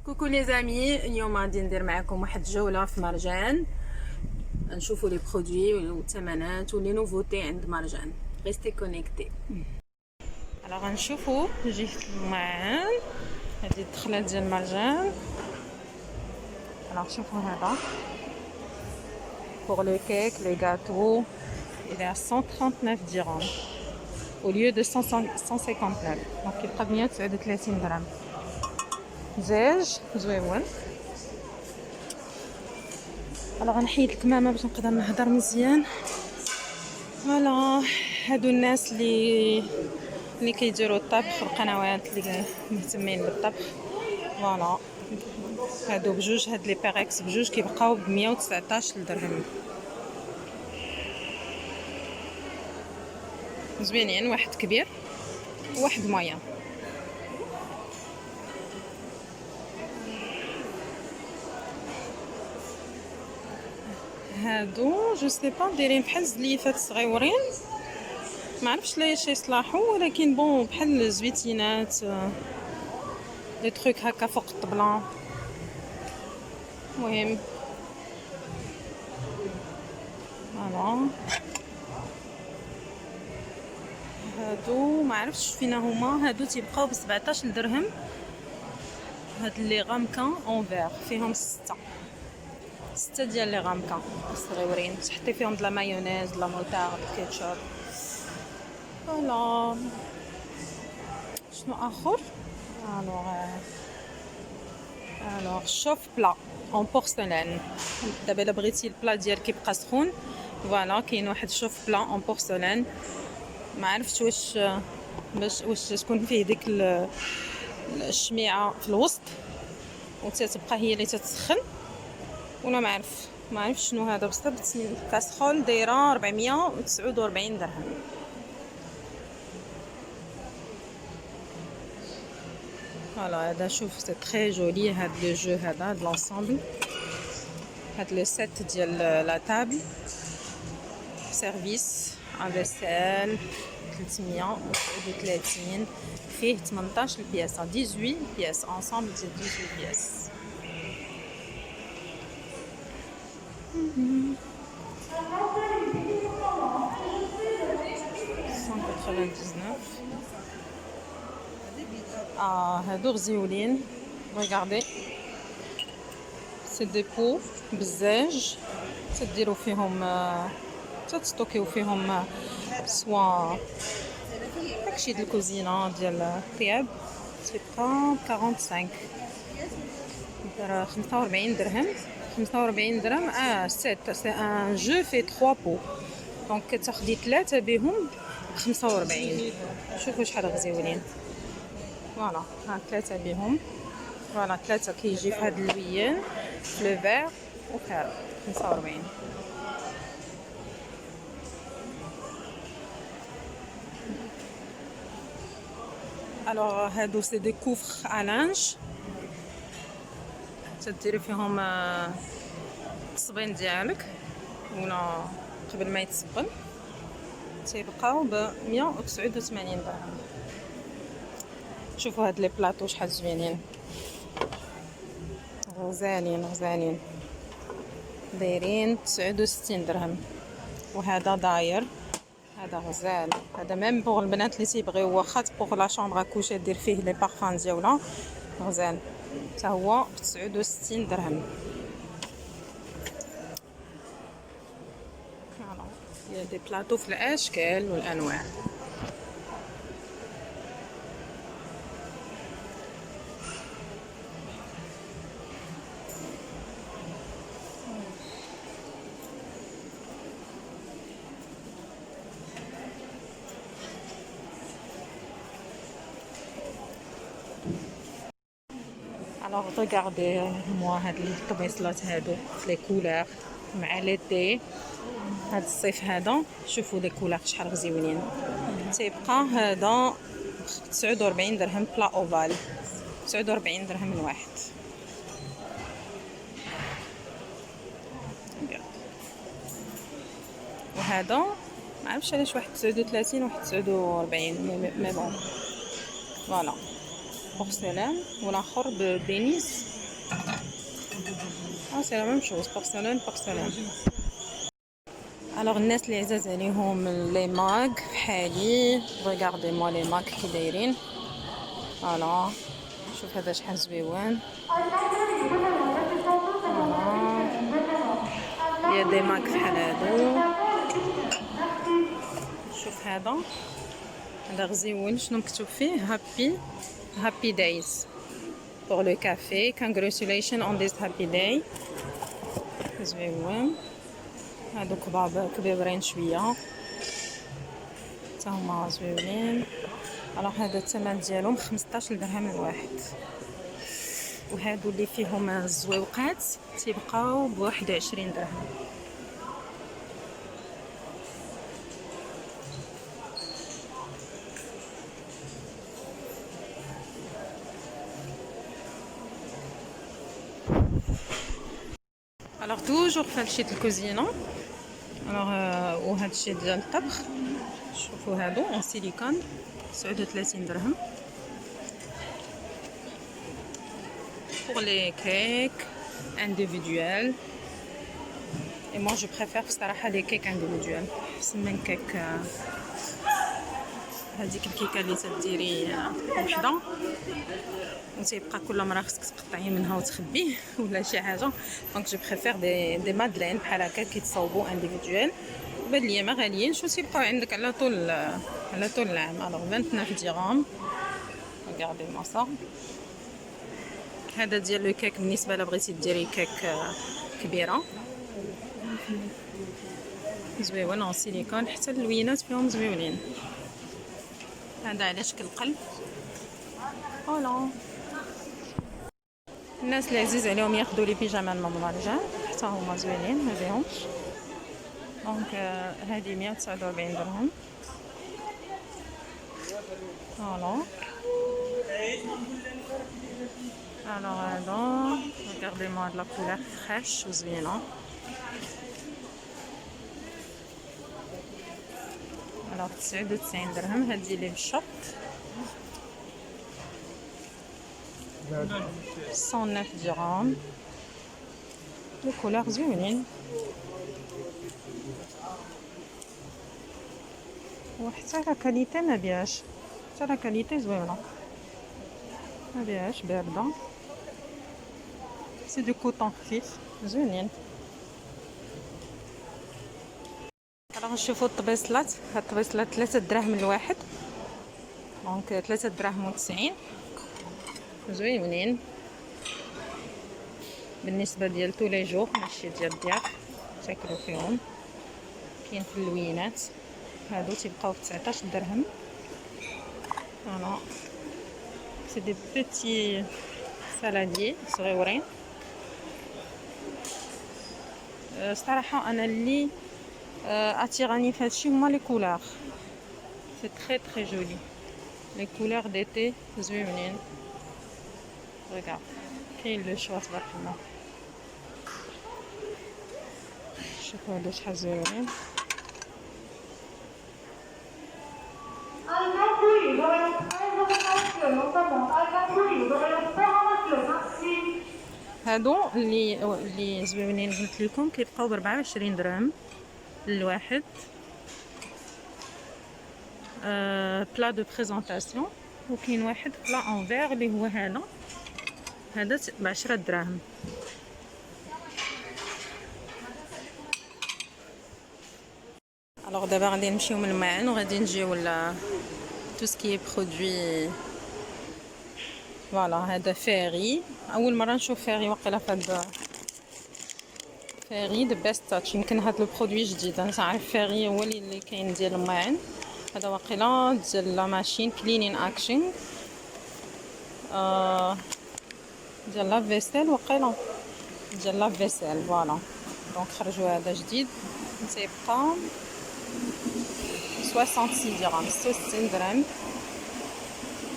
كوكو لي زامي، اليوم غادي ندير معكم واحد الجوله في مرجان، نشوفوا لي برودوي والثمنات ولي نوفوتي عند مرجان. ريستي كونيكتي. الوغ غنشوفوا جهه المعان، هذه الدخله ديال مرجان. الوغ شوفوا هذا pour le cake, le gâteau, il est à 139 dirhams au lieu de 159. donc يبقى ب 139 درهم. دجاج زويون. انا غنحيد الكمامه باش نقدر نهضر مزيان. فوالا هادو الناس اللي كيديروا الطبخ، القنوات اللي مهتمين بالطبخ. فوالا هادو بجوج، هاد لي بيريكس بجوج كيبقاو ب 119 درهم. زوينين، واحد كبير وواحد مويا. هادو جو سي با دايرين بحال زليفات صغيورين، ما عرفتش ليش يصلاحوا، ولكن بون بحال الزويتينات، لي تروك هكا فوق الطبله. المهم فوالا هادو ما عرفتش فين هما. هادو تيبقاو ب 17 درهم. هاد لي غامكان اون فير فيهم 6 ديال لي غامكان صغيورين، تحطي فيهم د لا مايونيز، د لا موطارد، كيتشوب. فوالا شنو اخر؟ الوغ شوف بلا اون بورسلان. دابا الا بغيتي البلا ديالك يبقى سخون، فوالا كاين واحد شوف بلا اون بورسلان. ما عرفتش واش تكون فيه ديك الشميعه في الوسط وتتبقى هي اللي تتسخن، ولا ما عرف شنو هذا بالضبط. كاسخول دايره 449 درهم. فوالا هذا شوف سي تري جولي. هاد لو جو هذا د لونسومبل، هاد لو سيت ديال لا تابل سيرفيس افيسيل 339. فيه 18 بياسه، 18 بياس انصامبل ديال 18 بياس. هادو غزيولين. ريغاردي سي دي بو بزاج، تديروا فيهم تستوكيو فيهم سوا داكشي د الكوزينه ديال الطياب. تبقى 45 45 درهم. 45 درهم. سي ان جو في 3 بو، دونك تاخدي 3 بهم 45. شوفوا شحال غزيولين. فوالا ها 3 بهم. فوالا 3 كيجي في هاد اللويان في لو فير وكار 45. الوغ هادو سي دي كوفر ا لانج، تديري فيهم التصبين ديالك ولا قبل ما يتصبن. تيبقاو ب 189 درهم. شوفوا هاد لي بلاطو شحال زوينين، غزالين دايرين 69 درهم. وهذا داير، هذا غزال. هذا ميم بوغ البنات اللي تيبغيو واخا بوغ لا شومبر كوشي دير فيه لي بارفان ديالها، غزال. حتى هو ب 69 درهم. فوالا دي بلاطو في الاشكال والانواع. Alors regardez moi هاد الطبيصلات هادو في لي كولور مع ليتي. هاد الصيف هذا شوفوا لي كولور شحال غزيونين. تيبقى هذا 49 درهم بلا اوفال، 49 درهم الواحد. وهذا ما عرفتش علاش واحد 39 وواحد 49 مي بون. فوالا بورسلان والاخر بدينيس. سي لا ميم شوز، بورسلان بورسلان. الوغ الناس اللي عزاز عليهم لي ماغ بحالي، ريغاردي موا لي ماغ كي دايرين. فوالا شوف هذا شحال زويون. فوالا يا دي ماغ بحال هادو. شوف هذا غزيون، شنو مكتوب فيه؟ هابي دايز pour le café. Congratulations on this happy day. زويون هادو كبيبرين شويه حتى هما زوينين. الوغ هذا الثمن ديالهم 15 درهم الواحد، وهادو اللي فيهم الزويوقات تيبقاو ب21 درهم. الوغ توجور فهادشي د الكوزينه. الوغ وهادشي ديال الطبخ، شوفوا هادو اون سيليكون 39 درهم. pour les cakes individuels et moi je préfère بصراحه les cakes individuels احسن من كيك هذيك الكيكه اللي تديري وحده وتيبقى كل مره خصك تقطعي منها وتخبيه ولا شي حاجه. دونك جو بريفير دي مادلين بحال هكا كيتصاوبوا انديفيدويل، وبان ليا ما غاليينش وتيبقاو عندك على طول العام. الوغ 29 درهم. ريغاردي موا صا. هذا ديال لو كيك بالنسبه لا بغيتي ديري كيك كبيره زويون اون سيليكون، حتى اللوينات فيهم زويونين. هذا على شكل قلب. فوالا الناس اللي عزيز عليهم ياخذوا لي بيجاما الممرجان حتى هما زوينين ما بيهمش. دونك هذه 149 درهم. فوالا alors هذا regardez moi de la couleur fraîche وزوينه. alors 99 درهم. هذه اللي بالشط 109 درهم. لي كولور زوينين وحتى لا كاليتي ما بياش، حتى لا كاليتي زوينه ما بياش بارده. سي دو كوطون خفيف زوينين. الوغ نشوفوا الطبيصلات. هاد الطبيصلات 3 دراهم الواحد، دونك 3 دراهم و90 زوينين بالنسبه ديال تو لي جور، ماشي ديال الضياف تاكلوا فيهم. كاين في اللوينات هادو تيبقاو ب 19 درهم. فوالا سي دي بوتي سالاديي صغيورين. صراحه انا اللي اتيراني في هادشي هما لي كولور، سي تري تري جولي لي كولور ديتي زوينين. ريغارد كاين لو شوا تبارك الله. شوفوا هادو شحال زوينين. هادو اللي زوينين قلت لكم كيبقاو ب 24 درهم الواحد. بلا دو بريزونطاسيون. وكاين واحد بلا اون فيغ اللي هو هذا ب 10 دراهم. الوغ دابا غادي نمشيو من الماعن وغادي نجيو ل تو سكي برودوي. فوالا هذا فيري، اول مره نشوف فيري واقيلا في هذا فيري ذا بيست تاتش. يمكن هذا البرودوي جديد، انا عارف فيري هو اللي كاين ديال الماعن. هذا واقيلا ديال لا ماشين كلينين اكشن ديال لا فيسيل، واقيلا ديال لا فيسيل. فوالا دونك خرجوا هذا جديد تيبقى 66 درهم 66 درهم.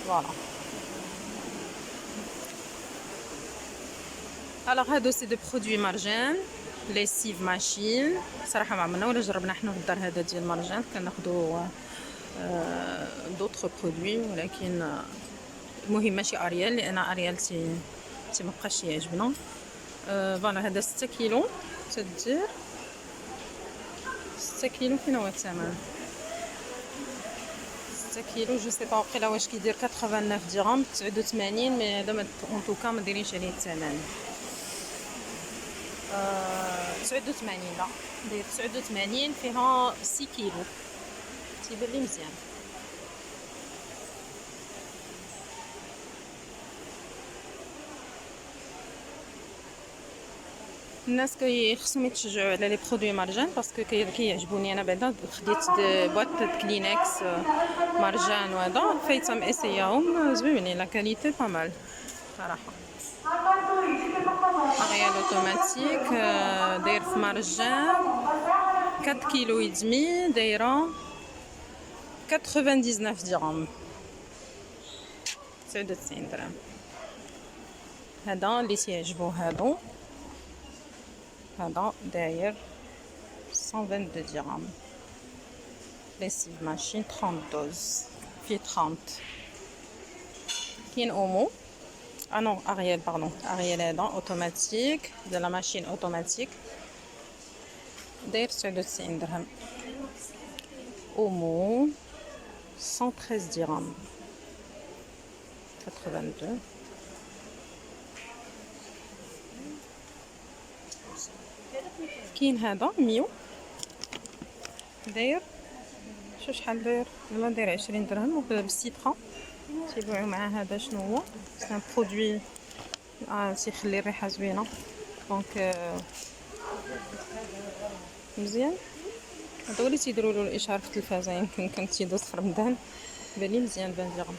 فوالا الوغ هادو سي دو برودوي مارجان ليسيف ماشين. صراحه ما عمرنا ولا جربنا حنا في الدار هذا ديال المارجان، كناخذوا دوطخ برودوي، ولكن المهم ماشي اريال، لان اريال تي مبقاش يعجبنا. فوالا هذا 6 كيلو تدير 6 كيلو. فين هو الثمن؟ 6 كيلو جو سي با وقيلا واش كيدير 89 درهم 89، مي هذا اون توكا ما دايرينش عليه الثمن. 89 لا داير 89 فيها 6 كيلو، تيبان لي مزيان. الناس خصهم يتشجعوا على لي برودوي مارجان باسكو كيعجبوني انا. بعدا خديت بواط كلينكس مارجان وهذا فايته ماسياهم زوينين، لا كاليتي با مال صراحه. اريال اوتوماتيك داير في مارجان 4 كيلو ودمي دايره 99 درهم 99 درهم. هذا اللي تيعجبو هادو، هذا داير 122 درهم. ليسيف ماشين 32 فيه 30. كاين اومو نو اريال باردون اريال هذا اوتوماتيك ديال لا ماشين اوتوماتيك داير 99 درهم. اومو 113 درهم 82. كاين هذا ميو داير شحال داير؟ لا داير 20 درهم بالسيترا. تيبيعو مع هذا شنو هو؟ سي ان برودوي تيخلي الريحه زوينه دونك مزيان. هذا هو اللي تيديروا له الاشهار في التلفازه، يمكن كان تيدوز في رمضان. بالي مزيان 20 درهم.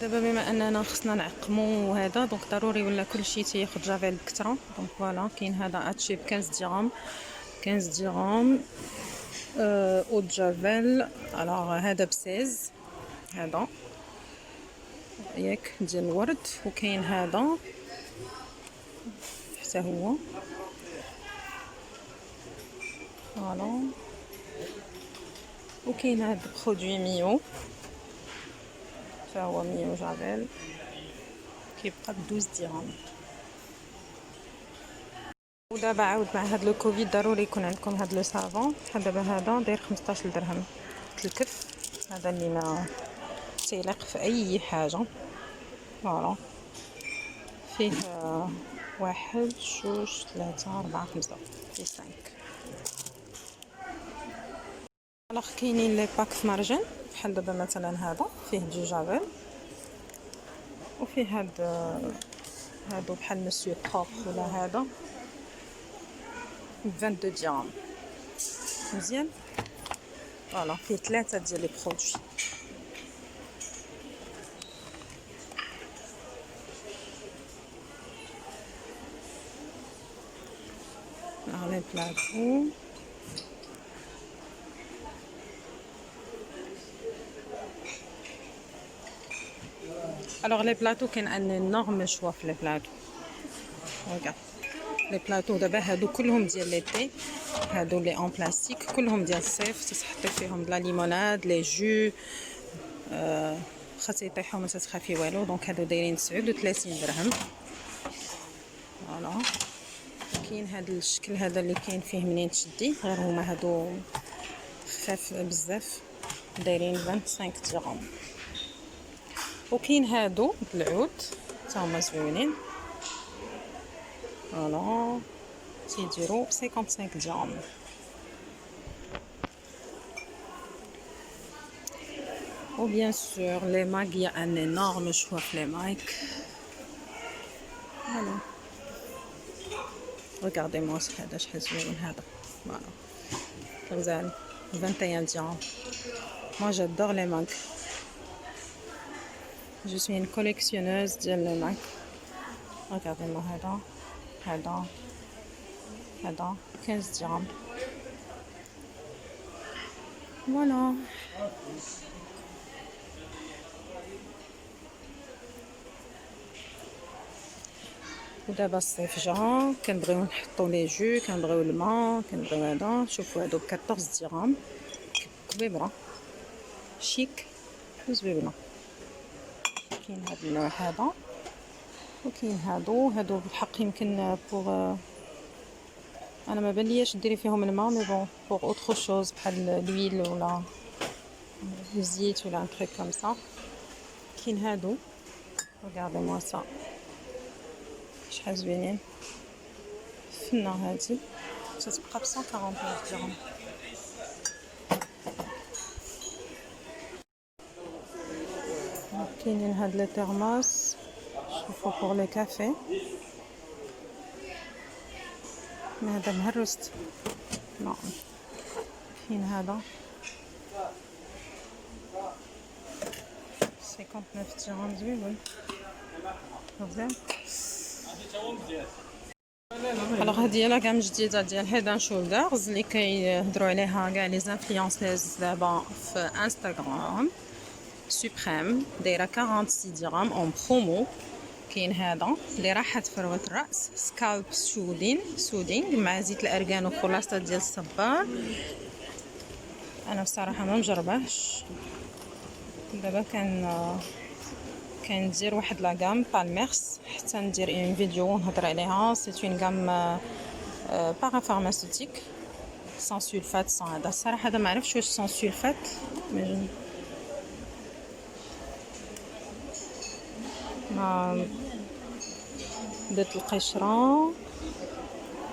دابا بما اننا خصنا نعقمو هذا دونك ضروري ولا كلشي تياخد جافيل بكثره. دونك فوالا كاين هذا اتشي ب 15 درهم 15 درهم او جافيل. الوغ هذا ب 16 هذا ياك ديال الورد. وكاين هذا حتى هو فوالا. وكاين هذا برودوي ميو هو ميو جافيل كيبقى ب 12 درهم. ودابا عاود مع هاد لو كوفيد ضروري يكون عندكم هاد لو صافون. بحال دابا هذا داير 15 درهم الكف. هذا اللي ما تيليق في اي حاجه فوالا. فيه 1 2 3 4 5 فيه 5. الوغ كاينين لي باك في مارجن بحال دابا مثلا هذا فيه 2 جافيل، وفيه هادو بحال مسيو بروب ولا هذا 22 درهم مزيان. فوالا فيه 3 ديال لي برودوي. لي بلاطو الوغ لي بلاطو كاين ان انورم شوا في لي بلاطو. ريغارد لي بلاطو دابا هادو كلهم ديال ليتي، هادو لي اون بلاستيك كلهم ديال الصيف. تحطي فيهم د لا ليموناد لي جو خاص يطيحوا ما تتخافي والو. دونك هادو دايرين 39 درهم فوالا. كاين هذا الشكل هذا اللي كاين فيه منين تشدي، غير هما هادو خفاف بزاف دايرين 25 درهم. وكاين هادو بالعود حتى هما زوينين فوالا تيديروا 55 درهم. و بيان سور لي ماك يا ان انورم شوا في لي ماك فوالا. ريغاردي موا هذا شحال زوين هذا فوالا غزال 21 درهم. moi j'adore les mags. Je suis une collectionneuse ديال les mags. regardez moi هذا 15 درهم voilà. ودابا الصيف جا كنبغيو نحطو لي جو، كنبغيو الماء، كنبغيو هذا. شوفوا هادو ب 14 درهم كبيبره شيك وزوينه. كاين هاد النوع هذا، وكاين هادو بالحق يمكن بوغ انا ما بانلياش ديري فيهم الماء، مي بون بوغ اوتر شوز بحال لويل ولا الزيت ولا ان تريك كوم سا. كاين هادو ريغاردي موا سا شحال زوينين. فنه هادي تتبقى ب 149 درهم. كاينين هاد لي تيرموس شوفوا بوغ لي كافي، مي هذا مهرست. لا كاين هذا 59 درهم زوين مزيان. الوغ هادي لا كام جديده ديال هيد اند شولدرز اللي كيهضروا عليها كاع لي انفلونسيز دابا في انستغرام. سوبريم دايره 46 درهم اون برومو. كاين هذا لراحه فروه الراس سكالب سودينغ مع زيت الارغان وخلاصه ديال الصبار. انا بصراحه ما مجرباش. دابا كندير واحد لا غام بالميرس حتى ندير اون فيديو نهضر عليها. سي اون غام بارافارماسيوتيك سان سولفات سان هذا. الصراحه هذا ما عرفتش واش سان سولفات، ما درت القشره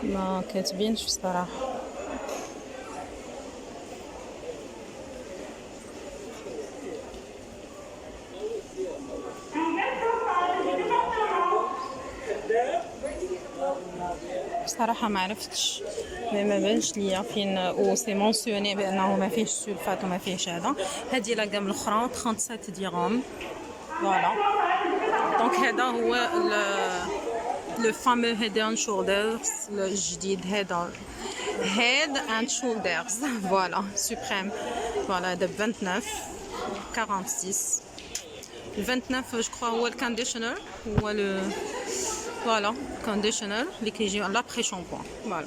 ما كاتبينش بصراحه. بصراحه ما عرفتش، ما بانش ليا فين او سي مونسيوني بانه ما فيهش سولفات وما فيهش هذا. هذه لا غام الاخرى 37 درهم فوالا. دونك هذا هو لو فامو هيد اند شولدرز الجديد. هذا هيد اند شولدرز فوالا سوبريم فوالا. هذا ب 29 46. ال 29 جو كخوا هو الكونديشنر، هو لو فوالا كونديشنر اللي كيجي لابخي شامبوان فوالا.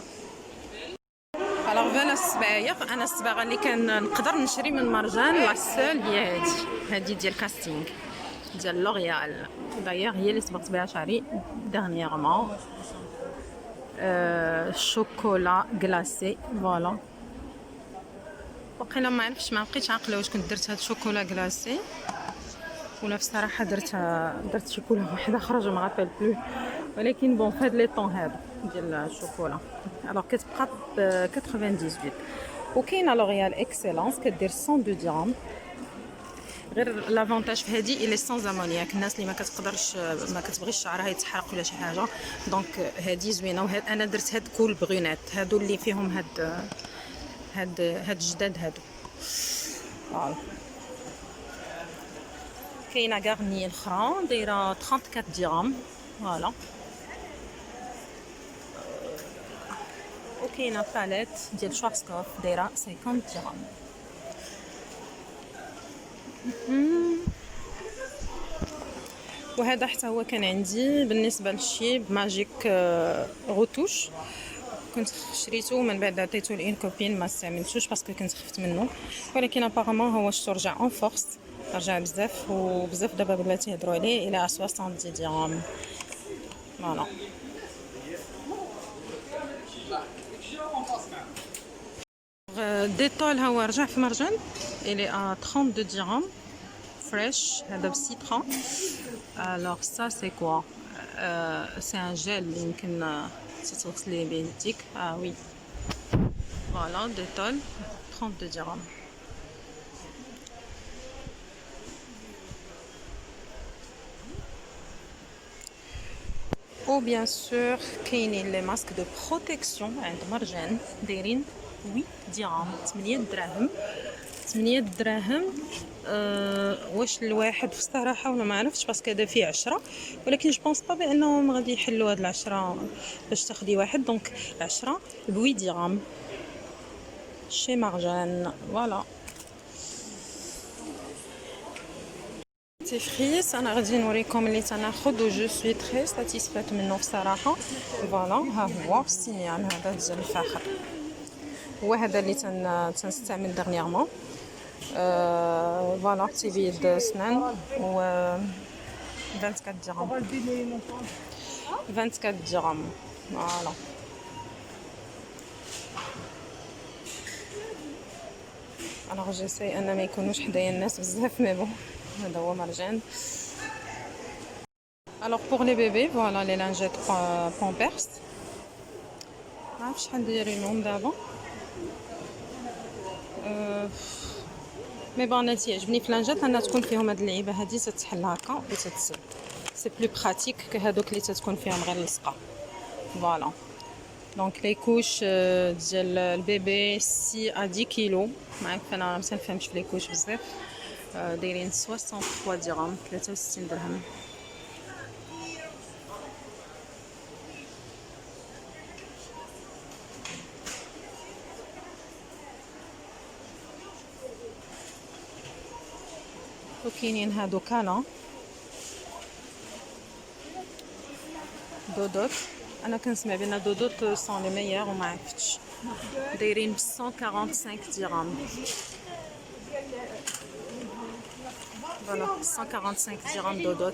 الوغ فوالا الصبايغ. انا الصباغه اللي كنقدر نشري من مرجان لا سول هي هادي ديال كاستينغ ديال لوريال. دايوغ هي اللي صبغت بها شعري ديرنييرمون. شوكولا غلاسي فوالا. وقيلا ما عرفتش، ما بقيتش عاقله واش كنت درت هاد شوكولا غلاسي ولا بصراحه درت شوكولا واحده خرج ما غابيل بلو، ولكن بون فهاد لي طون هذا ديال الشوكولا. الوغ كتبقى ب 98. وكاينه لوريال اكسلونس كدير 102 درهم. غير لافونتاج في هذه اللي سون امونياك. الناس اللي ما كتبغيش شعرها يتحرق ولا شي حاجه دونك هذه زوينه. وهاد انا درت هاد كول بغونات هادو اللي فيهم هاد جداد هادو فوالا. كاينه غارني الاخرى دايره 34 درهم فوالا. وكاينه باليت ديال شوارسكوف دايره 50 درهم. وهذا حتى هو كان عندي بالنسبه للشيب ماجيك روتوش. كنت شريته من بعد عطيته لين كوبين ما استعملتوش باسكو كنت خفت منه، ولكن ابارامون هو شتو رجع اون فورس، رجع بزاف وبزاف دابا بلاتي يهضروا عليه الى 70 درهم فوالا. ديتول هو رجع في مرجان الى 32 درهم فريش. هذا بسيترون. الوغ سا سي كوا سي ان جيل يمكن تغسلي به يديك. وي فوالا ديتول 32 درهم. و بيان سور كاينين لي ماسك دو بروتيكسيون عند مرجان دايرين 8 درهم 8 دراهم 8 دراهم. واش الواحد في الصراحه ولا ما عرفتش باسكو هذا فيه 10، ولكن جو بونس با بانهم غادي يحلوا هاد ال10 باش تاخدي واحد. دونك 10 ب 8 درهم شي مرجان فوالا. دونتيفريس انا غادي نوريكم اللي تناخذ و جو سوي تري ساتيسفات منه بصراحه. فوالا ها هو سينيال هذا ديال الفاخر، هو هذا اللي تنستعمل دغنيغمون. فوالا تيبيض سنان و 24 درهم. 24 درهم فوالا. انا جيساي ان ما يكونوش حدايا الناس بزاف مي بون هذا هو مرجان. الوغ بوغ لي بيبي فوالا لي لانجيت بامبرس ما عرفتش شحال دايرينهم دابا. مي بون انا تيعجبني في لانجات انها تكون فيهم هاد اللعيبه هادي تتحل هكا و تتسد، سي بلو براتيك كو هادوك اللي تتكون فيهم غير لصقه. فوالا دونك لي كوش ديال البيبي 6 à 10 كيلو. معاك انا ما تنفهمش في لي كوش بزاف. دايرين 63 درهم 63 درهم. وكاينين هادو كالا دودوت، انا كنسمع بان دودوت سون لي ميور وما عرفتش. دايرين ب 145 درهم. فوالا 145 درهم دودوت.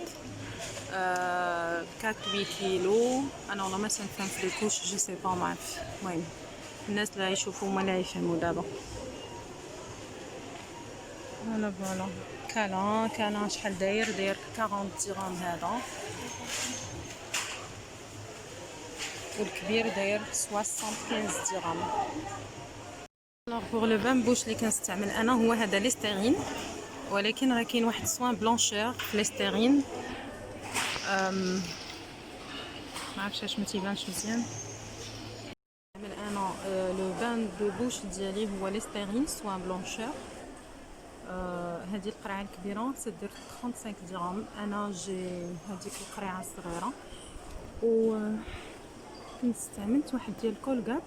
4 8 كيلو. انا والله ما تنفهم في لي كوش جو سي با ما عرف. المهم الناس اللي يشوفوا ما لا يفهموا دابا. فوالا كالا شحال داير 40 درهم هذا، والكبير داير 75 درهم. الوغ بوغ لو بان بوش اللي كنستعمل انا هو هذا ليستيرين، ولكن راه كاين واحد سوان بلونشور في ليستيرين ما عرفتش اش ما تيبانش مزيان. نعمل انا لو بان دو بوش ديالي هو ليستيرين سوان بلونشور. هذه القرعه الكبيره تدير 35 درهم. انا جي هذيك القرعه الصغيره و كنت استعملت واحد ديال كولغات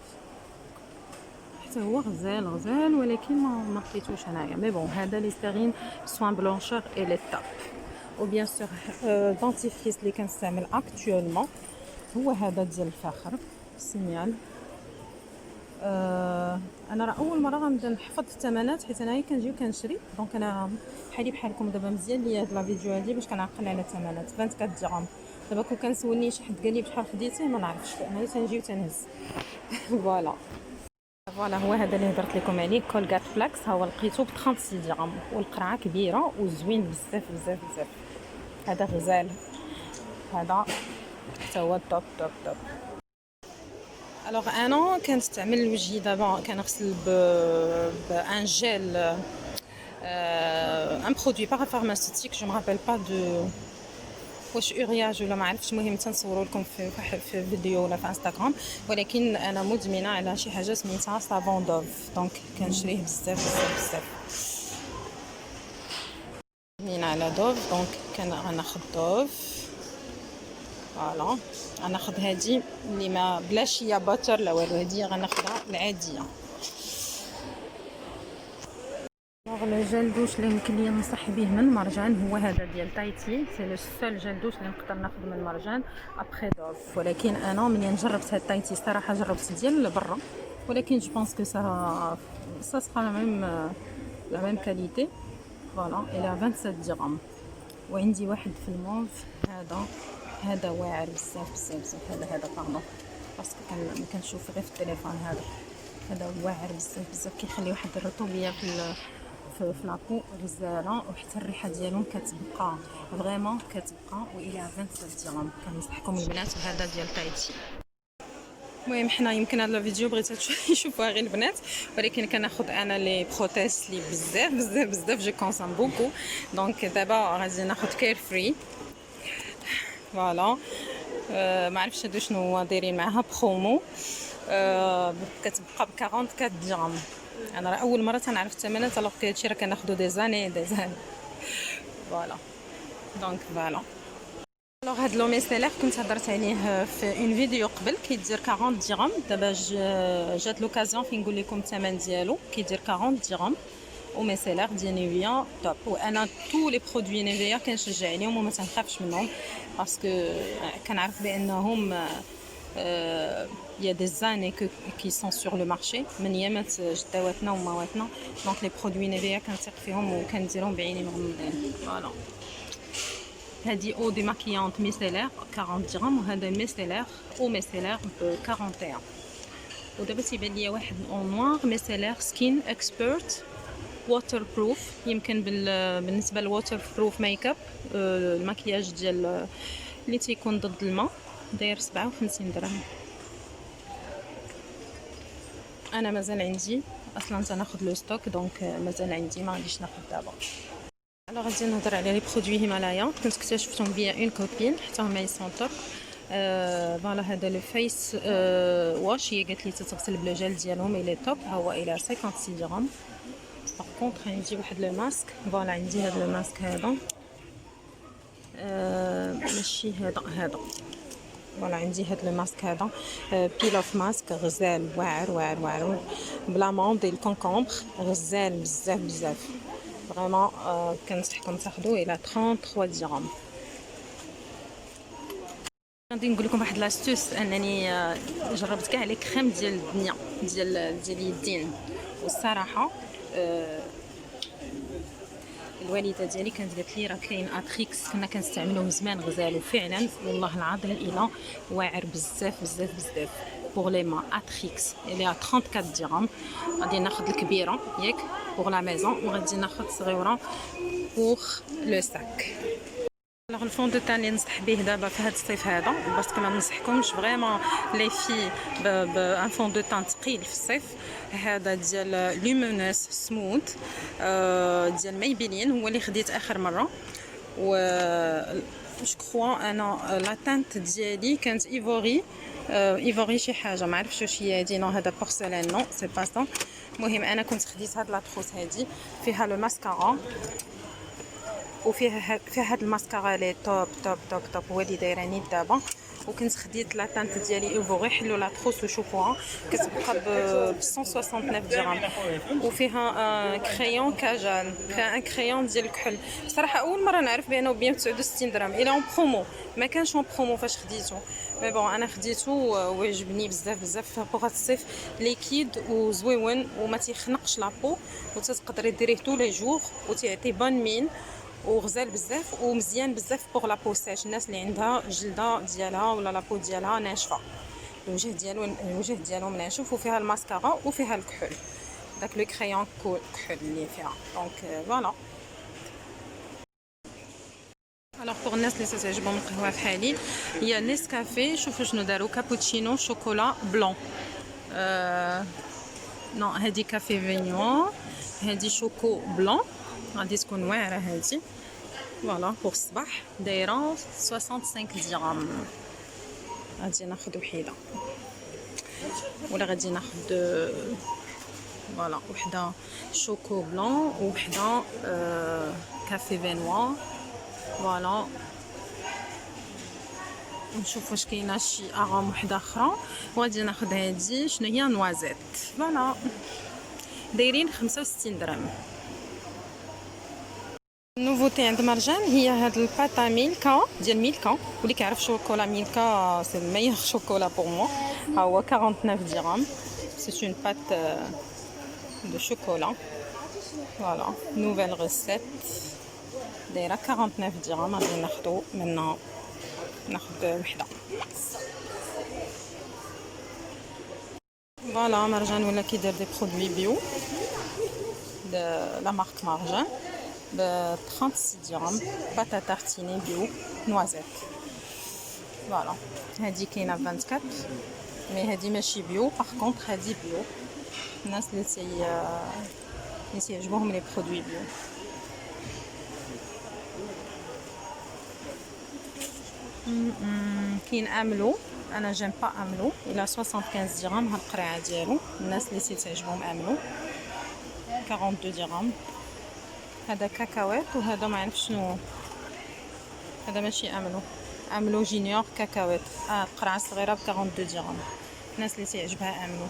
حتى هو غزال ولكن ما لقيتوش انايا. مي بون هذا ليستيرين سوان بلونشور اي لي تاب. و بيان سور دونتيفريس اللي كنستعمل اكطوالمون هو هذا ديال الفاخر سينيال. انا راه اول مره غنبدا نحفظ الثمنات حيت انايا كنجي وكنشري، دونك انا بحالكم دابا مزيان ليا هاد لا فيديو هادي باش كنعقل على الثمنات. 24 درهم. دابا كون كنسولني شي حد قال لي بشحال خديتيه ما نعرفش، انا تنجي وتنهز. فوالا هو هذا اللي هضرت لكم عليه كولغات فلاكس، ها هو لقيتو ب 36 درهم والقرعه كبيره وزوين بزاف. هذا غزال، هذا حتى هو توب. الوغ انا كنستعمل وجهي دابا كنغسل بان جيل ان برودوي بارافارماسيتيك جو مابيل با دو واش اورياج ولا ما عرفتش. المهم تنصوروا لكم في فيديو ولا في انستغرام، ولكن انا مدمنه على شي حاجه سميتها صابون دوف، دونك كنشريه بزاف. مدمنه على دوف، دونك غناخذ دوف. فوالا غناخذ هذه اللي ما بلاش هي باتر لا والو، هذه غناخذها العاديه. لو جل دوش اللي يمكن لي ننصح به من مرجان هو هذا ديال تايتي، سي لو سول جل دوش اللي نقدر ناخذ من مرجان ابري دوف. ولكن انا ملي جربت هاد تايتي صراحه جربت ديال برا، ولكن جو بونس كو سا سرا لا ميم كاليتي. فوالا الى 27 درهم. وعندي واحد في الموف هذا واعر بزاف. هذا باردون باسكو ما كنشوف غير في التليفون. هذا واعر بزاف كيخلي واحد الرطوبيه في لابو غزاله، وحتى الريحه ديالهم كتبقى فريمون والى 27 درهم. كنصحكم البنات بهذا ديال تايتي. المهم حنا يمكن هذا الفيديو بغيت يشوفوها غير البنات، ولكن كناخذ انا لي بروتيز لي بزاف جو كونسوم بوكو. دونك دابا غادي ناخذ كير فري. فوالا ما عرفتش هادو شنو دايرين معاها برومو. كتبقى ب 44 درهم. انا راه اول مره تنعرف الثمنات، الوغ هادشي راه كناخذو دي زاني. فوالا دونك فوالا. الوغ هاد لو ميسيلير كنت هضرت عليه في اون فيديو قبل، كيدير 40 درهم. دابا جات لوكازيون فين نقول لكم الثمن ديالو، كيدير 40 درهم. وميسيلر ديال نيفيا توب. وانا تو لي برودوي نيفيا كنشجع عليهم وما تنخافش منهم باسكو كنعرف بانهم il y a des années qui sont sur le marché من يامات جداواتنا ومواتنا. دونك لي برودوي نيفيا كنثق فيهم وكنديرهم بعيني مغمضين. فوالا هادي او دي ماكيونط ميسيلر 40 درهم وهذا ميسيلر او ميسيلر ب 41. ودابا تيبان ليا واحد اون نوار ميسيلر سكين اكسبيرت ووتر بروف. يمكن بالنسبه للووتر بروف ميك اب المكياج ديال اللي تيكون ضد الماء داير 57 درهم. انا مازال عندي اصلا تناخذ لو ستوك دونك مازال عندي ما غاديش ناخذ دابا. انا غادي نهضر على لي برودوي هيمالايا كنت اكتشفتهم بيا اون كوبين حتى هما يسونطر. فوالا هذا لو فيس واش هي قالت لي تتغسل بلو جيل ديالهم الى توب. ها هو الى 56 درهم. باغ كونطخ غنجي واحد لو ماسك. فوالا عندي هذا لو ماسك هذا ماشي هذا فوالا عندي هاد لو ماسك هذا بيل اوف ماسك غزال واعر واعر واعر بلاموند ديال الكونكومبر غزال بزاف بزاف فريمون. كنصحكم تاخذوه الى 33 درهم. غادي نقول لكم واحد لاستوس انني جربت كاع لي كريم ديال الدنيا ديال اليدين والصراحه الوالده ديالي كانت قالت لي راه كاين اتريكس كنا كنستعملوه زمان غزال وفعلا والله العظيم الى واعر بزاف بزاف بزاف. بوغ لي ما اتريكس اللي 34 درهم. غادي ناخذ الكبيره ياك بوغ لا ميزون وغادي ناخذ صغيره بوغ لو ساك. الوغ الفون دو تان اللي نصح به دابا في هذا الصيف هذا باسكو ما ننصحكمش فريمون لي في بان فون دو تان ثقيل في الصيف. هذا ديال لومينوس سموث ديال مايبيلين هو اللي خديت اخر مره. و جو كخوا انا لا تانت ديالي كانت ايفوري شي حاجه ما عرفتش واش هي هادي. نو هذا بورسلان نو سي با سا. المهم انا كنت خديت هاد لاطروس هادي فيها لو ماسكارا وفيها هاد الماسكارا لي توب توب توب توب هو اللي دايراني دابا. وكنت خديت لا تانت ديالي ايفوري حلو لا تروس وشوفوها كتبقى ب 169 درهم. وفيها كريون كاجال كان كريون ديال الكحل. بصراحه اول مره نعرف بانه ب 69 درهم الى اون برومو ما كانش اون برومو فاش خديته. مي بون انا خديته وعجبني بزاف بزاف بوغ هاد الصيف ليكيد وزويون وما تيخنقش لابو وتقدري ديريه طول لي جور وتيعطي بون مين وغزال بزاف ومزيان بزاف بوغ لا بوساج. الناس اللي عندها جلده ديالها ولا لابو ديالها ناشفه الوجه ديالهم ناشف. وفيها الماسكارا وفيها الكحول داك لو كريون كحول اللي فيها. دونك فوالا. الوغ بوغ الناس اللي تعجبهم القهوه بحالي هي نيسكافي. شوفوا شنو داروا كابوتشينو شوكولا بلون. نو هادي كافي فينيو هادي شوكو بلون غادي تكون واعره هادي. فوالا بوغ الصباح دايره 65 درهم. غادي ناخذ وحيده ولا غادي ناخذ فوالا وحده شوكو بلون وحده كافي فينوا. فوالا نشوف واش كاينه شي اغام وحده اخرى وغادي ناخذ هادي شنو هي نوازيت. فوالا دايرين 65 درهم. النوفوتي عند مرجان هي هاد الباتا ميلكا ديال ميلكا واللي كيعرف شوكولا ميلكا سي الميور شوكولا بور موا. ها هو 49 درهم. سي اون بات دو شوكولا. فوالا نوفيل ريسيت دايره 49 درهم. غادي ناخذو منها ناخذ وحده. فوالا مرجان ولا كيدير دي برودوي بيو لا مارك مرجان ب 36 درهم. باتا تارتيني بيو نوازيت. فوالا هادي كاينه 24 مي هادي ماشي بيو. باغ كونطخ هادي بيو. الناس اللي تيعجبوهم لي برودوي بيو. كاين املو انا جيم با املو الى 75 درهم. ها القرعه ديالو الناس اللي تعجبهم املو 42 درهم. هذا كاكاوات وهذا ما عرف شنو. هذا ماشي املو جينيور كاكاوات. قرعه صغيره ب 42 درهم. الناس اللي تعجبها املو.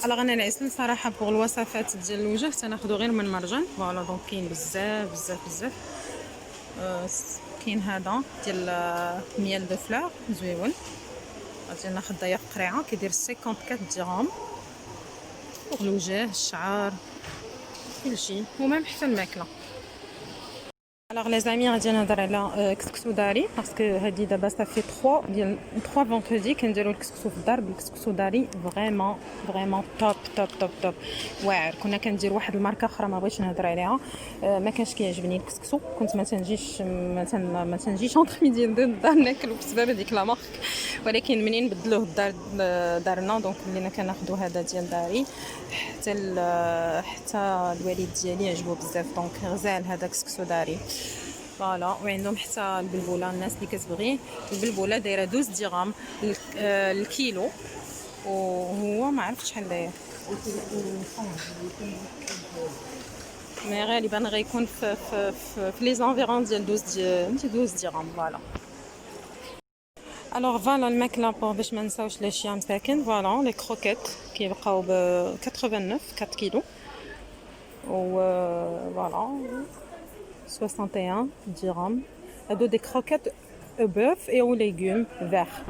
الوغ انا العسل صراحه بوغ الوصفات ديال الوجه تناخذو غير من مرجان. فوالا دونك كاين بزاف بزاف بزاف. كاين هذا ديال ميال دو فلور زويون، غادي ناخذ داير قريعه كيدير 54 درهم بوغ الوجه الشعر كلشي ومام حتى الماكله. الوغ لي زامي غادي نهضر على كسكسو داري باسكو هادي دابا صافي 3 فونتردي كنديروا الكسكسو في الدار بالكسكسو داري فريمون فريمون توب توب توب توب واعر. كنا كندير واحد الماركه اخرى ما بغيتش نهضر عليها، ما كانش كيعجبني الكسكسو، كنت ما تنجيش اونطر ميدي الدار ناكلو بسبب هذيك لا مارك، ولكن منين بدلوه الدار دارنا دونك ولينا كناخذوا هذا ديال داري. حتى الوالد ديالي عجبو بزاف دونك غزال هذا كسكسو داري. فوالا وعندهم حتى البلبوله الناس اللي كتبغي. البلبوله دايره 12 درهم الكيلو، وهو ما عرفتش شحال داير، مي غالبا غيكون في لي زانفيرون ديال 12 درهم. فوالا الوغ فوالا الماكله باش ما نساوش لي شيا مساكن. فوالا لي كروكيت كيبقاو ب 89 4 كيلو، و فوالا 61 dirhams. هادو دي كروكيت بوف et aux légumes verts.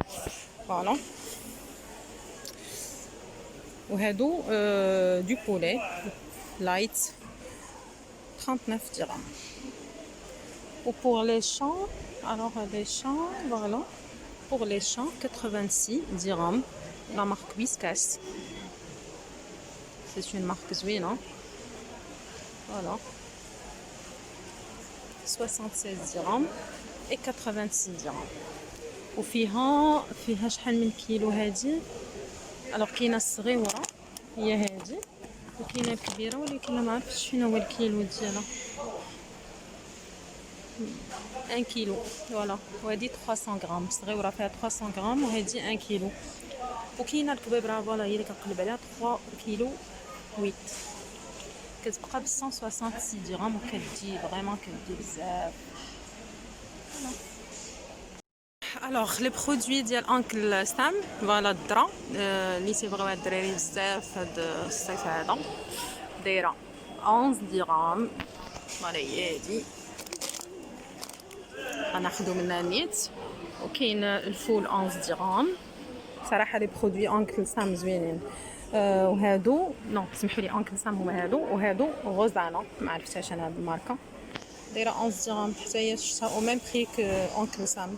Voilà. وهادو du poulet light 39 dirhams. Ou pour les champs, alors les champs, voilà. Pour les champs 86 dirhams. La marque Whiskas. C'est une marque zouine, hein. Voilà. 76 dirhams et 86 dirhams. وفيها شحال من كيلو هادي. الوغ كاينه الصغيره هي هادي، وكاينه الكبيره ولكن ما عرفتش شنو هو الكيلو ديالها. 1 كيلو فوالا، وهادي 300 غرام صغيره فيها 300 غرام، وهادي 1 كيلو. وكاينه الكبيبره فوالا هي اللي كنقلب عليها 3 كيلو 8، كتبقى ب 166 درهم وكتجي فريمون كتجي بزاف. الوغ لي برودوي ديال انكل سام فوالا الدرا اللي تيبغيو هاد الدراري بزاف هاد الصيف هذا دايره 11 درهم. فوالا هي هادي غناخدو منها نيت. وكاين الفول 11 درهم. صراحه لي برودوي انكل سام زوينين. وهادو نو سمحوا لي انكل سام هما هادو، وهادو غوزانا ما عرفتهاش انا هاد الماركه دايره 11 درهم حتى هي شفتها او ميم بري ك انكل سام.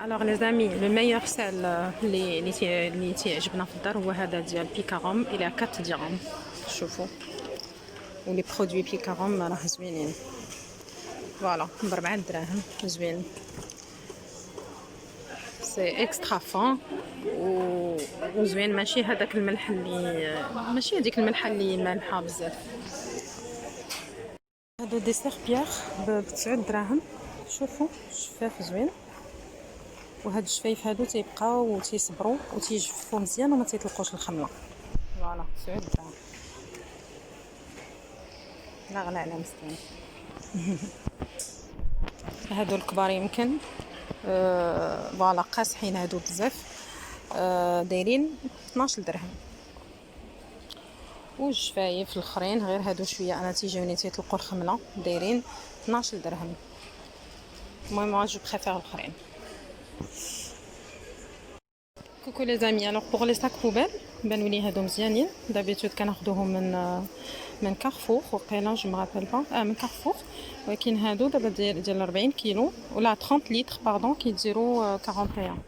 الوغ لي زامي لو ميور سال اللي تيعجبنا في الدار هو هذا ديال بيكاروم الى 4 درهم. شوفوا ولي برودوي بيكاروم راه زوينين. فوالا ب 4 دراهم زوين. سي اكسترا فون وزوين، ماشي هذاك الملح اللي ماشي هذيك الملحه اللي مالحه بزاف. هادو دي سيربيير ب 9 دراهم. شوفوا شفاف زوين، وهاد الشفايف هادو تيبقاو وتيصبروا وتيجفوا مزيان وما تيطلقوش الخمله. فوالا 9 دراهم. لا غلا على مسكين. هادو الكبار يمكن فوالا قاصحين هادو بزاف، دايرين 12 درهم. والجفايف الاخرين غير هادو شويه انا تيجيوني تيطلقوا الخمله دايرين 12 درهم. المهم جو بريفير الاخرين. كوكو لي زامي. الوغ بوغ لي ساك بوبيل بانوا لي هادو مزيانين. دابيتود كناخذوهم من كارفور وقيلا جو مرابيل با من كارفور، ولكن هادو دابا ديال 40 كيلو ولا 30 لتر باردون كيديروا 41.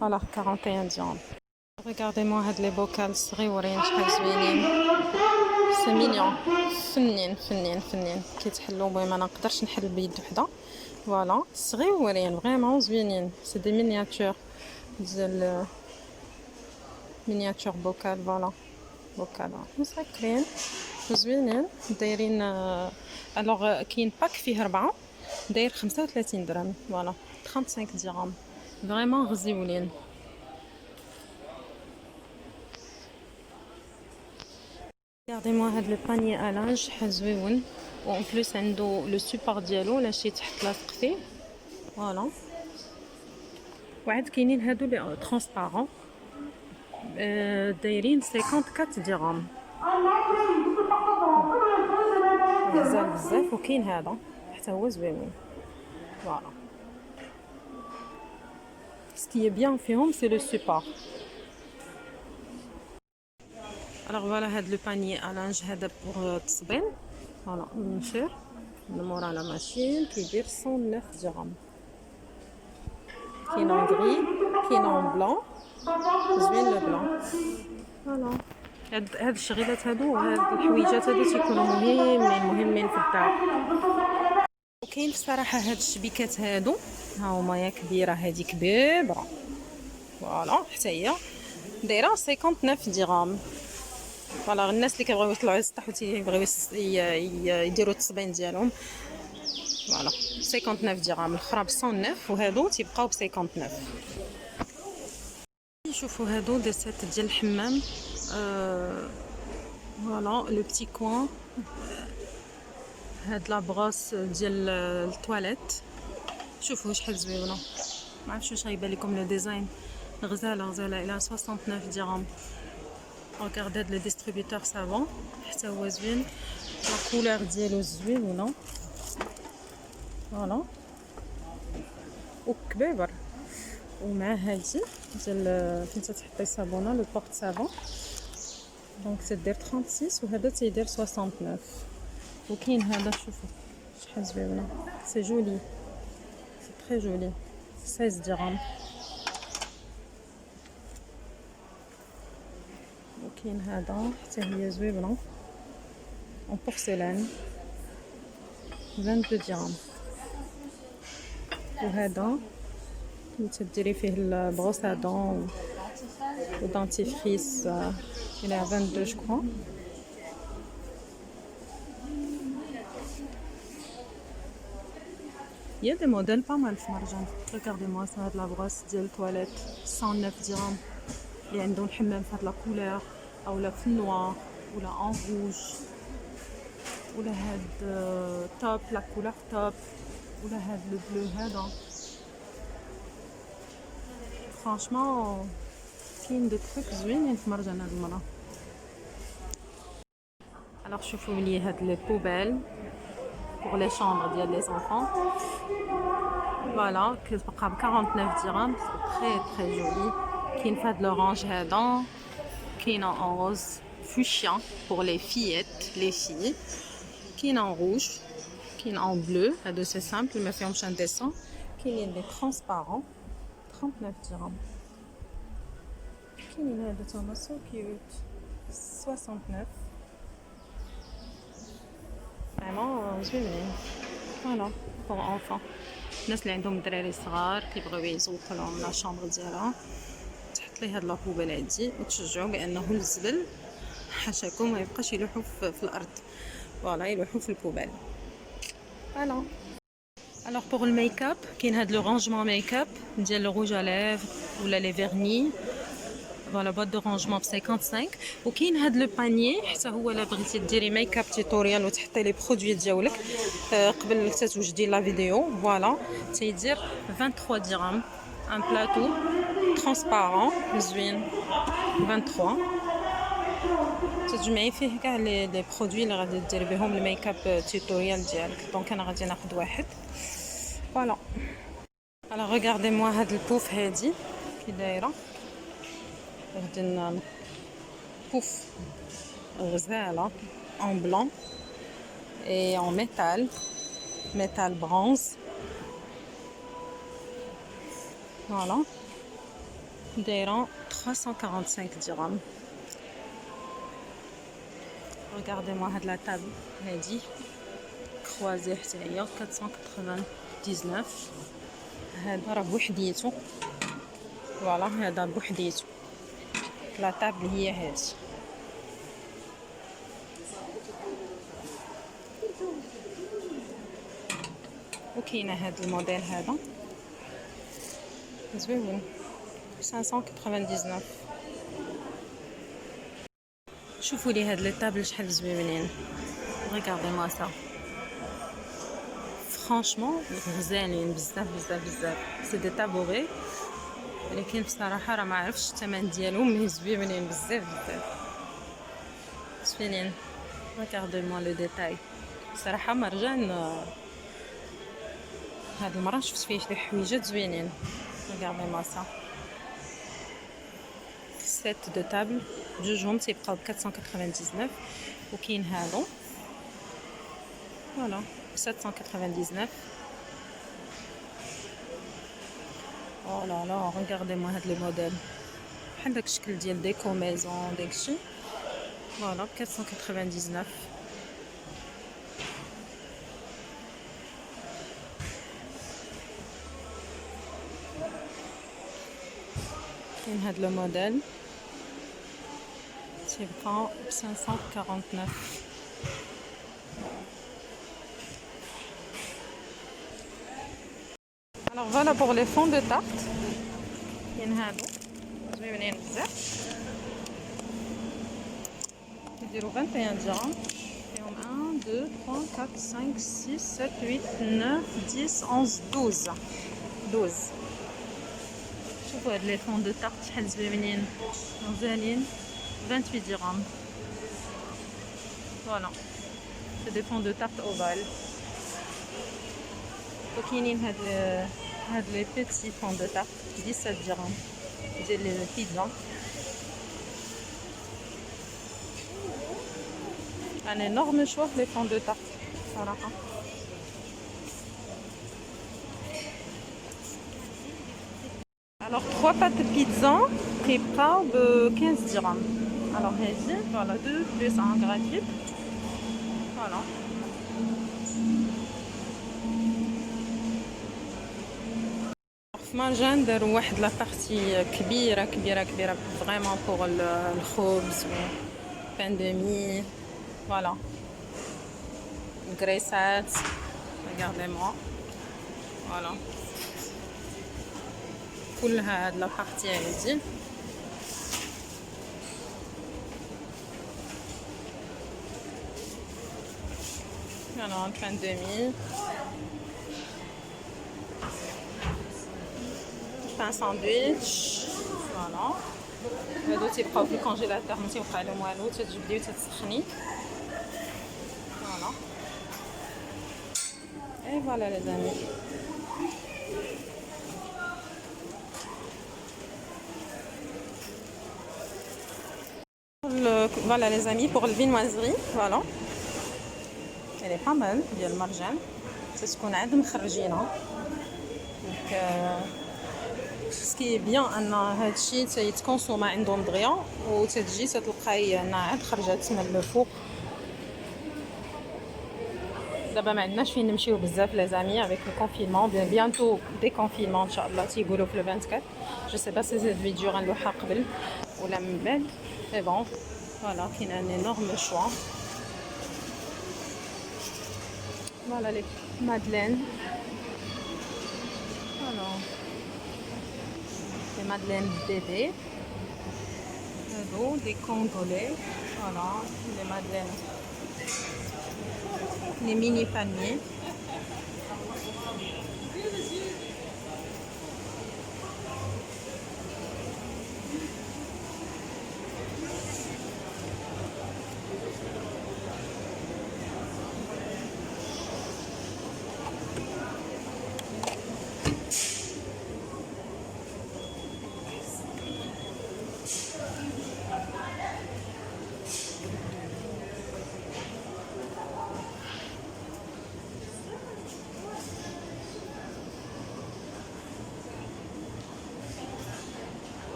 فوالا 41 درهم. ريغاردي موا هاد لي بوكال صغيورين شحال زوينين. سي مينيون فنين فنين فنين كيتحلوا. المهم انا نقدرش نحل بيد وحده. فوالا صغيورين فريمون زوينين. سي دي مينياتور ديال مينياتور بوكال. فوالا بوكال مسكرين زوينين دايرين. الوغ كاين باك فيه 4 داير 35 درهم. فوالا 35 درهم فريمون غزيولين. regardez moi هاد لو باني الانج شحال زويون، و ان بليس عندو لو سوبور ديالو لا شي تحت لاصق فيه. فوالا وعاد كاينين هادو لي ترونسبارون دايرين 54 درهم. غزال بزاف. وكاين هذا حتى هو زويون. فوالا سكي بيان فيهم سي لو سوبور. الوغ فوالا هاد لو باني الانج هذا بوغ التصبين. فوالا منشر من مورا لا ماشين كيدير 109 درهم. كاين اون غري كاين اون بلون. زوين لو بلون. فوالا هاد الشغيلات هادو هاد الحويجات هادو تيكونوا مهمين في الدار. وكاين بصراحه هاد الشبيكات هادو ها هما يا كبيره هادي كبيره. فوالا حتى هي دايره 59 درهم. فوالا الناس اللي كيبغيو يطلعوا يسطحوا تيبغيو يديروا التصبين ديالهم. فوالا 59 درهم. الاخرى ب 109 وهادو تيبقاو ب 59. شوفوا هادو دي سيت ديال الحمام. فوالا لو بتي كوان. هاد لا بروس ديال التواليت. شوفوا شحال زوينه. ما عرفتش واش غيبان لكم لو ديزاين. غزاله الى 69 درهم. ريغارد هاد لو ديستريبيوتور سافون حتى هو زوين. لا كولور ديالو زوينه. فوالا وكبيبر. ومع هادي ديال فين تحطي صابونه لو بورت سافون. دونك تدير 36 وهذا تيدير 69. وكاين هذا شوفوا شحال زوينه. سي جولي سي تري جولي 16 درهم. وكاين هذا حتى هي زوينه اون بورسلان 22 درهم. وهذا تديري فيه البروس ا دون و دانتيفريس الى 22 جو كرو. Il y a des modèles pas mal في مرجان. Regardez-moi ça, هاد لا بروس ديال التواليت 109 درهم. اللي عندهم الحمام في هاد لا كولور اولا في النوار ولا ان روج ولا هاد توب لا كولور توب ولا هاد لو بلو هذا. فرانشمون كاين دي تروك زوينين في مرجان هاد المرة. الوغ شوفوا لي هاد لي بوبيل pour les chambres ديال les enfants. Voilà كتبقى ب 49 درهم. très très joli. كاين في هاد l'orange هذا. كاين en rose fuchsia pour les fillettes les filles. كاين en rouge. كاين en bleu. هادو سي simple ما فيهمش un dessin. كاينين des transparents 39 درهم. كاينين هادو تما so cute 69. فريمون زوينين. فوالا بور انفون. الناس اللي عندهم دراري صغار كيبغيو يزوقوا لهم لا شامبر ديالها تحط ليه هاد لا بوبيل هادي وتشجعوا بانه الزبل حاشاكم ما يبقاش يلوحوا في الارض. فوالا يلوحوا في البوبيل. فوالا الوغ بور الميك اب كاين هاد لو رانجمون ميك اب ديال لو روج ا ليفر ولا لي فيرني. فوالا بوات دو رانجمون ب 55. وكاين هاد لو باني حتى هو الا بغيتي ديري ميك اب توتوريال وتحطي لي برودوي ديالك قبل تتوجدي لا فيديو. فوالا تيدير 23 درهم. ان بلاطو ترونسبارون زوين 23. تجمعي فيه كاع لي برودوي اللي غادي ديري بهم الميك اب توتوريال ديالك. دونك انا غادي ناخذ واحد. فوالا الوغ ريغاردي موا هاد البوف هادي كي دايره. غادي بوف غزاله en blanc et en métal bronze. Voilà دايره 345 درهم. regardez moi هاد لا تابل هادي كروازي حتى هي 499. هذا راه بوحديتو. فوالا هذا بوحديتو. لا تابل هي هادي. وكاينه هاد الموديل هذا زوين 599. شوفوا لي هاد لي طابل شحال زوينين. ريغاردي موا سا فرانشمون غزالين بزاف بزاف بزاف. سي دي تابوري ولكن بصراحه راه ما عرفتش الثمن ديالهم، مي زوينين بزاف بزاف زوينين. ريغاردي موا لو ديتاي. بصراحه مرجان هاد المره شفت فيه شي حويجات زوينين. ريغاردي موا سا سيت دو تابل بجوجهم تيبقاو ب 499. وكاين هادو فوالا 799. او لا لا ريغاردي موا هاد لي موديل بحال داك الشكل ديال ديكو ميزون داكشي. فوالا 499. كاين هاد لو موديل تيبقى ب 549. Alors voilà pour les fonds de tarte. كاين هادو زوينين بزاف كيديروا 21 درهم. فيهم 1 2 3 4 5 6 7 8 9 10 11 12 12. شوفوا هاد لي فون دو تارت شحال زوينين غزالين. 28 درهم. فوالا سي دي فون دو تارت اوفال. وكاينين هاد لي بيتي فون دو تارت 17 درهم ديال البيتزا. ان انورم شوا في لي فون دو تارت صراحه. Alors 3 pâtes pizza كيبقاو ب 15 درهم. Alors هذه فوالا 2 بلس 1 gratuit. فوالا في مارجان داروا واحد لا بارتي كبيره كبيره كبيره فريمون بوغ الخبز و بان دو مي. فوالا الكريسات regardez moi. فوالا كلها هاد لا بارتي هادي. فوالا البان دو مي بان ساندويتش. فوالا هادو تيبقاو في الكونجيلاتور ما تيوقع لهم والو تتجبدي وتتسخني. فوالا اي فوالا لي زامي. Voilà les amis pour le viennoiserie. Voilà elle est pas mal ديال المرجان. تتكون عاد مخرجينها. دونك سكي بيان ان هادشي تيتكونسوما عندهم دغيا وتتجي تتلقاي انها عاد خرجات من الفوق. دابا ما عندناش فين نمشيو بزاف لي زامي افيك لو كونفينمون. بيانتو دي كونفينمون ان شاء الله تيقولوا في لو 24. جو سي با سي هاد الفيديو غنلوحها قبل ولا من بعد. مي بون فوالا كاين ان انورم شوا. فوالا لي مادلين. فوالا لي مادلين بيبي هادو دي كوندولي. فوالا لي مادلين لي ميني بانيي.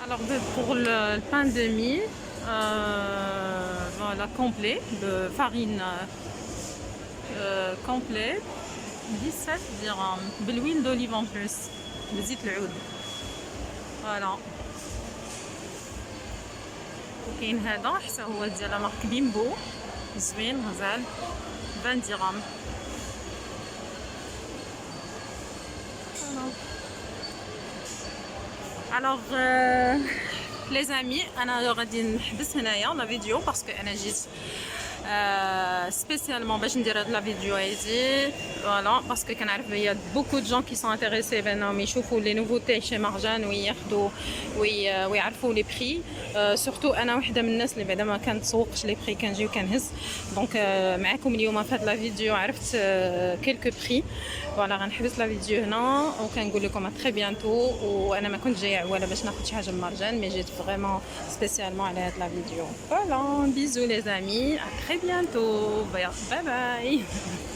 Alors pour le pain de mie, voilà complet, de farine complet, 17 dirhams, de l'huile d'olive en plus, de zit العود. Voilà. وكاين هذا حتى هو ديال مارك بيمبو زوين غزال 20 درهم. الوغ لي زامي انا غادي نحبس هنايا لا فيديو باسكو انا جيت spécialement باش ندير هاد لا فيديو هادي فوالا باسكو كنعرف بلي beaucoup de gens qui sont intéressés بانهم يشوفوا لي نوفوتي شي مارجان وياخذوا ويعرفوا لي بري سورتو انا وحده من الناس اللي بعدا ما كنتسوقش لي بري كنجي وكنهز دونك معكم اليوم في هاد لا فيديو عرفت كيلكو بري فوالا غنحبس لا فيديو هنا وكنقول لكم تري بيانتو وانا ما كنت جايه ولا باش ناخذ شي حاجه من مارجان مي جيت فريمون سبيسيالمون على هاد لا فيديو فوالا بيزو لي زامي à très bientôt bye bye